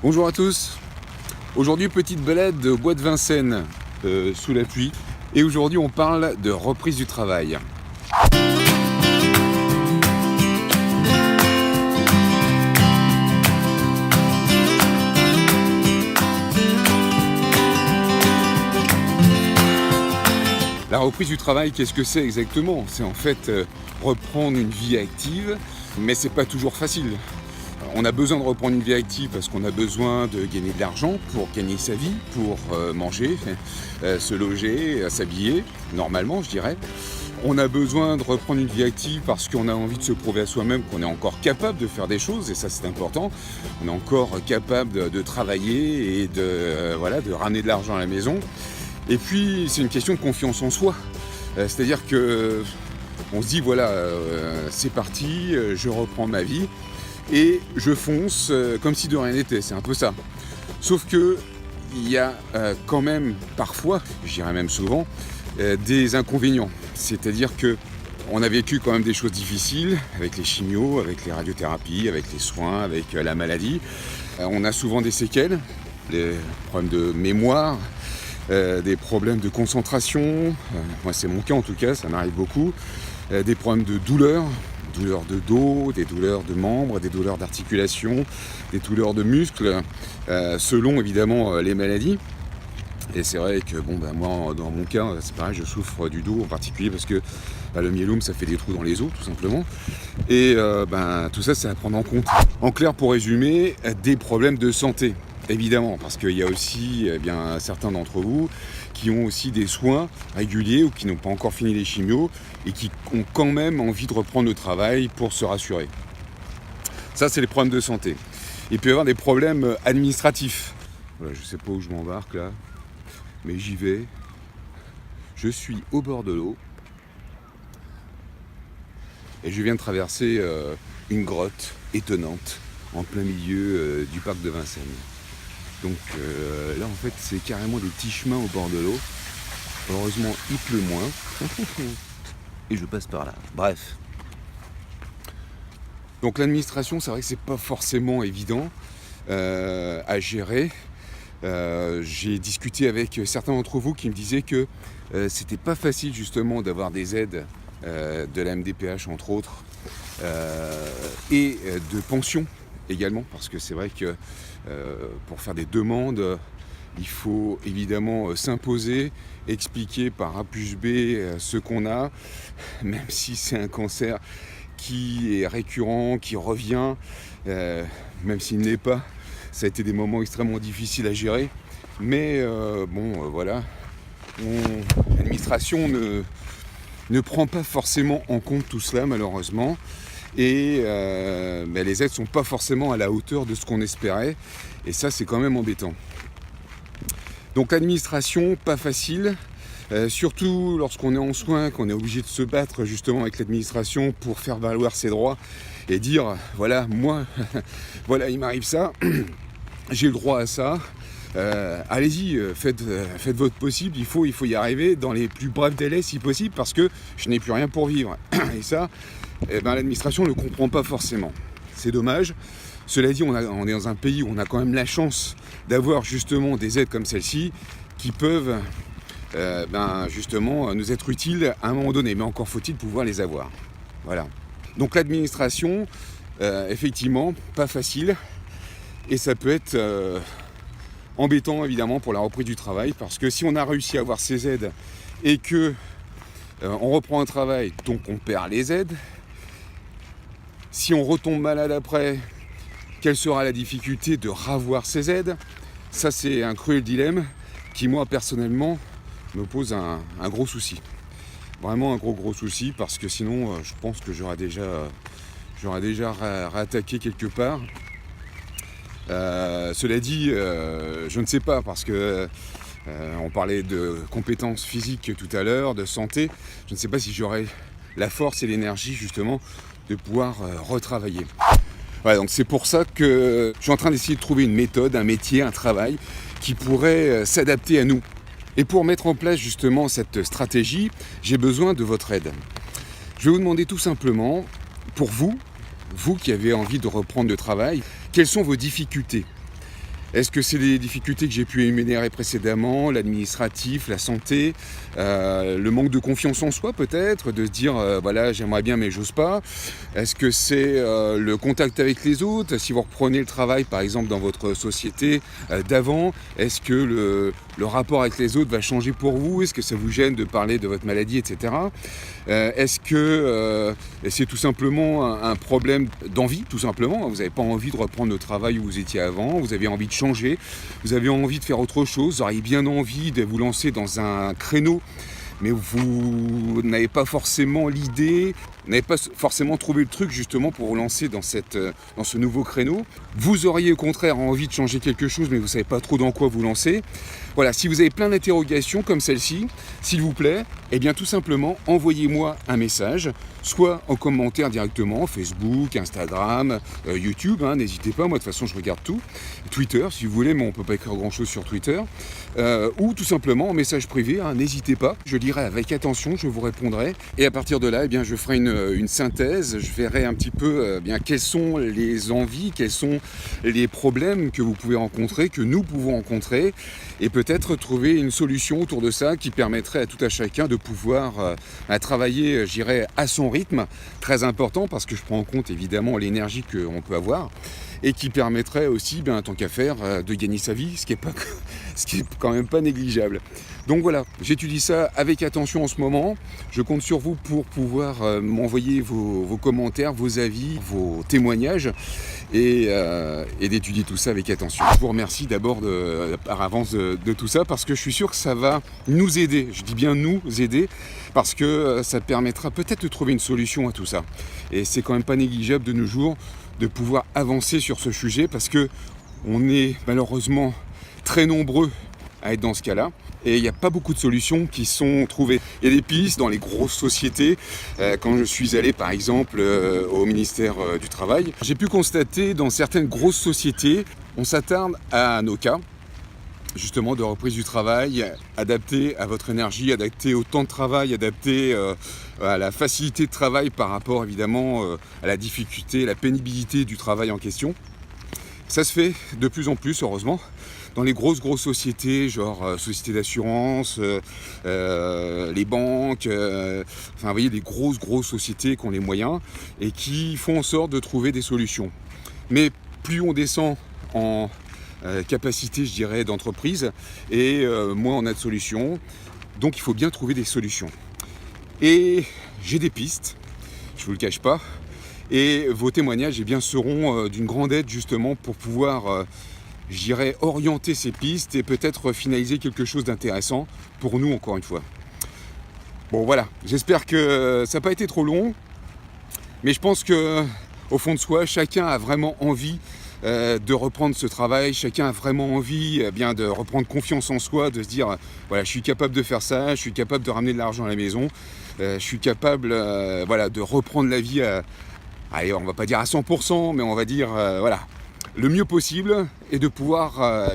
Bonjour à tous. Aujourd'hui, petite balade au bois de Vincennes sous la pluie. Et aujourd'hui, on parle de reprise du travail. La reprise du travail, qu'est-ce que c'est exactement? C'est en fait reprendre une vie active, mais c'est pas toujours facile. On a besoin de reprendre une vie active parce qu'on a besoin de gagner de l'argent pour gagner sa vie, pour manger, se loger, s'habiller, normalement je dirais. On a besoin de reprendre une vie active parce qu'on a envie de se prouver à soi-même qu'on est encore capable de faire des choses, et ça c'est important. On est encore capable de travailler et de ramener de l'argent à la maison. Et puis c'est une question de confiance en soi. C'est-à-dire que on se dit voilà, c'est parti, je reprends ma vie. Et je fonce comme si de rien n'était, c'est un peu ça. Sauf que il y a quand même parfois, je dirais même souvent, des inconvénients. C'est-à-dire que on a vécu quand même des choses difficiles avec les chimios, avec les radiothérapies, avec les soins, avec la maladie. On a souvent des séquelles, des problèmes de mémoire, des problèmes de concentration. Moi c'est mon cas en tout cas, ça m'arrive beaucoup. Des problèmes de douleur de dos, des douleurs de membres, des douleurs d'articulation, des douleurs de muscles, selon évidemment les maladies. Et c'est vrai que moi dans mon cas, c'est pareil, je souffre du dos en particulier parce que le myélome ça fait des trous dans les os tout simplement. Et tout ça c'est à prendre en compte. En clair, pour résumer, des problèmes de santé. Évidemment, parce qu'il y a aussi certains d'entre vous qui ont aussi des soins réguliers ou qui n'ont pas encore fini les chimios et qui ont quand même envie de reprendre le travail pour se rassurer. Ça, c'est les problèmes de santé. Il peut y avoir des problèmes administratifs. Voilà, je ne sais pas où je m'embarque là, mais j'y vais. Je suis au bord de l'eau et je viens de traverser une grotte étonnante en plein milieu du parc de Vincennes. Donc là en fait c'est carrément des petits chemins au bord de l'eau. Heureusement il pleut moins. Et je passe par là. Bref. Donc l'administration, c'est vrai que c'est pas forcément évident à gérer. J'ai discuté avec certains d'entre vous qui me disaient que c'était pas facile justement d'avoir des aides de la MDPH entre autres et de pension également, parce que c'est vrai que pour faire des demandes, il faut évidemment s'imposer, expliquer par A plus B ce qu'on a, même si c'est un cancer qui est récurrent, qui revient, même s'il ne l'est pas. Ça a été des moments extrêmement difficiles à gérer, mais voilà, l'administration ne prend pas forcément en compte tout cela malheureusement. Et les aides ne sont pas forcément à la hauteur de ce qu'on espérait, et ça c'est quand même embêtant. Donc l'administration, pas facile, surtout lorsqu'on est en soins, qu'on est obligé de se battre justement avec l'administration pour faire valoir ses droits et dire voilà, moi, voilà, il m'arrive ça, j'ai le droit à ça. Allez-y, faites votre possible, il faut y arriver dans les plus brefs délais si possible, parce que je n'ai plus rien pour vivre. Et ça, l'administration ne le comprend pas forcément. C'est dommage. Cela dit, on est dans un pays où on a quand même la chance d'avoir justement des aides comme celle-ci qui peuvent justement nous être utiles à un moment donné, mais encore faut-il pouvoir les avoir. Voilà. Donc l'administration, effectivement, pas facile, et ça peut être embêtant évidemment pour la reprise du travail, parce que si on a réussi à avoir ces aides et que on reprend un travail, donc on perd les aides. Si on retombe malade après, quelle sera la difficulté de ravoir ces aides? Ça c'est un cruel dilemme qui moi personnellement me pose un gros souci. Vraiment un gros souci, parce que sinon je pense que j'aurais déjà réattaqué quelque part. Cela dit, je ne sais pas, parce que on parlait de compétences physiques tout à l'heure, de santé. Je ne sais pas si j'aurai la force et l'énergie justement de pouvoir retravailler. Voilà, donc c'est pour ça que je suis en train d'essayer de trouver une méthode, un métier, un travail qui pourrait s'adapter à nous. Et pour mettre en place justement cette stratégie, j'ai besoin de votre aide. Je vais vous demander tout simplement, pour vous qui avez envie de reprendre le travail, quelles sont vos difficultés? Est-ce que c'est les difficultés que j'ai pu énumérer précédemment, l'administratif, la santé, le manque de confiance en soi peut-être, de se dire voilà j'aimerais bien mais j'ose pas. Est-ce que c'est le contact avec les autres, si vous reprenez le travail par exemple dans votre société d'avant, est-ce que le rapport avec les autres va changer pour vous? Est-ce que ça vous gêne de parler de votre maladie, etc. Est-ce que c'est tout simplement un problème d'envie, tout simplement? Vous n'avez pas envie de reprendre le travail où vous étiez avant, vous avez envie de changer, vous avez envie de faire autre chose, vous auriez bien envie de vous lancer dans un créneau, mais vous n'avez pas forcément l'idée, vous n'avez pas forcément trouvé le truc justement pour vous lancer dans ce nouveau créneau. Vous auriez au contraire envie de changer quelque chose, mais vous ne savez pas trop dans quoi vous lancer. Voilà, si vous avez plein d'interrogations comme celle-ci, s'il vous plaît, eh bien tout simplement, envoyez-moi un message, soit en commentaire directement, Facebook, Instagram, YouTube, n'hésitez pas, moi de toute façon je regarde tout, Twitter si vous voulez, mais on ne peut pas écrire grand-chose sur Twitter, ou tout simplement en message privé, n'hésitez pas, je lirai avec attention, je vous répondrai, et à partir de là, eh bien, je ferai une synthèse, je verrai un petit peu quelles sont les envies, quels sont les problèmes que vous pouvez rencontrer, que nous pouvons rencontrer, et peut-être trouver une solution autour de ça qui permettrait à tout à chacun de pouvoir travailler, je dirais, à son rythme, très important parce que je prends en compte évidemment l'énergie qu'on peut avoir, et qui permettrait aussi, tant qu'à faire, de gagner sa vie, ce qui est quand même pas négligeable. Donc voilà, j'étudie ça avec attention en ce moment. Je compte sur vous pour pouvoir m'envoyer vos commentaires, vos avis, vos témoignages et d'étudier tout ça avec attention. Je vous remercie d'abord par avance de tout ça parce que je suis sûr que ça va nous aider. Je dis bien nous aider parce que ça permettra peut-être de trouver une solution à tout ça. Et c'est quand même pas négligeable de nos jours de pouvoir avancer sur ce sujet parce que on est malheureusement très nombreux à être dans ce cas-là et il n'y a pas beaucoup de solutions qui sont trouvées. Il y a des pistes dans les grosses sociétés. Quand je suis allé par exemple au ministère du Travail, j'ai pu constater dans certaines grosses sociétés, on s'attarde à nos cas justement de reprise du travail, adapté à votre énergie, adapté au temps de travail, adapté à la facilité de travail par rapport évidemment à la difficulté, la pénibilité du travail en question. Ça se fait de plus en plus, heureusement, dans les grosses sociétés, genre sociétés d'assurance, les banques, vous voyez, des grosses sociétés qui ont les moyens et qui font en sorte de trouver des solutions. Mais plus on descend en capacité, je dirais, d'entreprise, et moins on a de solutions. Donc il faut bien trouver des solutions. Et j'ai des pistes, je ne vous le cache pas, et vos témoignages seront d'une grande aide justement pour pouvoir, je dirais, orienter ces pistes et peut-être finaliser quelque chose d'intéressant pour nous encore une fois. Bon voilà, j'espère que ça n'a pas été trop long, mais je pense que au fond de soi, chacun a vraiment envie de reprendre ce travail, chacun a vraiment envie de reprendre confiance en soi, de se dire voilà, je suis capable de faire ça, je suis capable de ramener de l'argent à la maison, je suis capable de reprendre la vie allez, on va pas dire à 100%, mais on va dire le mieux possible, et de pouvoir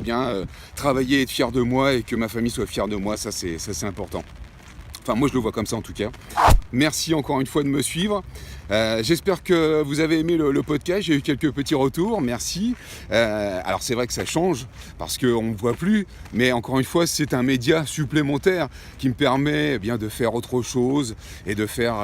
travailler, être fier de moi et que ma famille soit fière de moi, ça c'est important. Enfin moi je le vois comme ça en tout cas. Merci encore une fois de me suivre. J'espère que vous avez aimé le podcast, j'ai eu quelques petits retours, merci. Alors c'est vrai que ça change parce qu'on ne me voit plus, mais encore une fois c'est un média supplémentaire qui me permet de faire autre chose et de faire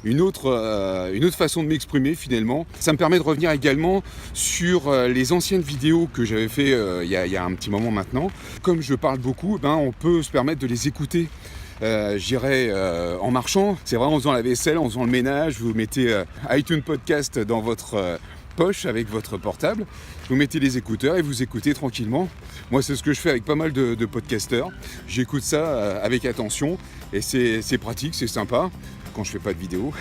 une autre façon de m'exprimer finalement. Ça me permet de revenir également sur les anciennes vidéos que j'avais fait il y a un petit moment maintenant. Comme je parle beaucoup, on peut se permettre de les écouter. J'irai en marchant, c'est vrai, en faisant la vaisselle, en faisant le ménage, vous mettez iTunes Podcast dans votre poche avec votre portable, vous mettez les écouteurs et vous écoutez tranquillement. Moi c'est ce que je fais avec pas mal de podcasteurs, j'écoute ça avec attention et c'est pratique, c'est sympa quand je fais pas de vidéo.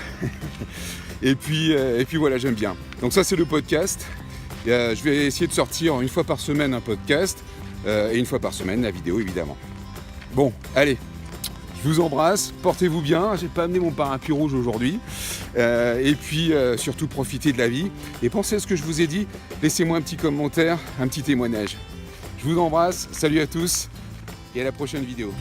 et puis voilà, j'aime bien. Donc ça c'est le podcast, je vais essayer de sortir une fois par semaine un podcast et une fois par semaine la vidéo évidemment. Bon, allez, je vous embrasse, portez-vous bien, j'ai pas amené mon parapluie rouge aujourd'hui, et puis surtout profitez de la vie, et pensez à ce que je vous ai dit, laissez-moi un petit commentaire, un petit témoignage. Je vous embrasse, salut à tous, et à la prochaine vidéo.